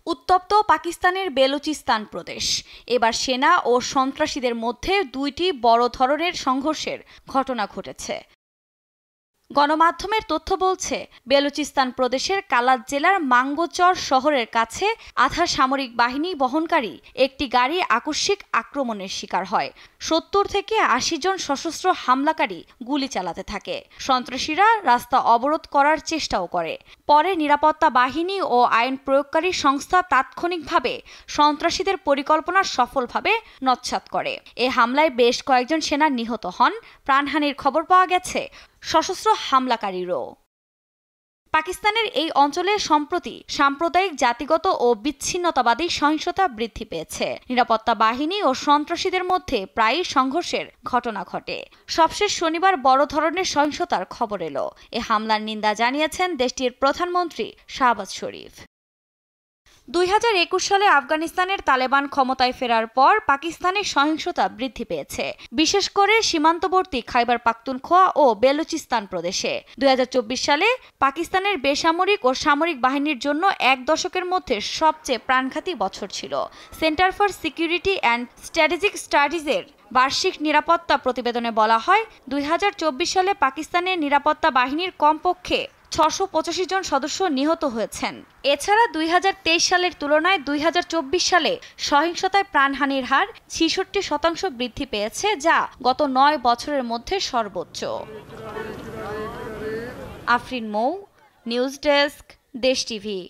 উত্তপ্ত পাকিস্তানের বেলুচিস্তান প্রদেশ। এবার সেনা ও সন্ত্রাসীদের মধ্যে দুইটি বড় ধরনের সংঘর্ষের ঘটনা ঘটেছে। গণমাধ্যমের তথ্য বলছে, বেলুচিস্তান প্রদেশের কালাত জেলার মাঙ্গোচর শহরের কাছে আধা সামরিক বাহিনী বহনকারী একটি গাড়ি আকস্মিক আক্রমণের শিকার হয়। ৭০ থেকে ৮০ জন সশস্ত্র হামলাকারী গুলি চালাতে থাকে। সন্ত্রাসীরা রাস্তা অবরোধ করার চেষ্টাও করে। পরে নিরাপত্তা বাহিনী ও আইন প্রয়োগকারী সংস্থা তাৎক্ষণিকভাবে সন্ত্রাসীদের পরিকল্পনা সফলভাবে নস্যাৎ করে। এ হামলায় বেশ কয়েকজন সেনা নিহত হন। প্রাণহানির খবর পাওয়া গেছে সশস্ত্র হামলাকারীরও। পাকিস্তানের এই অঞ্চলে সম্প্রতি সাম্প্রদায়িক, জাতিগত ও বিচ্ছিন্নতাবাদী সহিংসতা বৃদ্ধি পেয়েছে। নিরাপত্তা বাহিনী ও সন্ত্রাসীদের মধ্যে প্রায়ই সংঘর্ষের ঘটনা ঘটে। সবশেষ শনিবার বড় ধরনের সহিংসতার খবর এলো। এ হামলার নিন্দা জানিয়েছেন দেশটির প্রধানমন্ত্রী শাহবাজ শরীফ। ২০২১ সালে আফগানিস্তানের তালেবান ক্ষমতায় ফেরার পর পাকিস্তানের সহিংসতা বৃদ্ধি পেয়েছে, বিশেষ করে সীমান্তবর্তী খাইবার পাখতুনখোয়া ও বেলুচিস্তান প্রদেশে। ২০২৪ সালে পাকিস্তানের বেসামরিক ও সামরিক বাহিনীর জন্য এক দশকের মধ্যে সবচেয়ে প্রাণঘাতী বছর ছিল। Centre for security and strategic স্টাডিজের বার্ষিক নিরাপত্তা প্রতিবেদনে বলা হয়, ২০২৪ সালে পাকিস্তানের নিরাপত্তা বাহিনীর কমপক্ষে ৬৮৫ জন সদস্য নিহত হয়েছেন। এছাড়া ২০২৩ সালের তুলনায় ২০২৪ সালে সহিংসতায় প্রাণহানির হার ৬৬% বৃদ্ধি পেয়েছে, যা গত ৯ বছরের মধ্যে সর্বোচ্চ। আফরিন মৌ, নিউজ ডেস্ক, দেশ টিভি।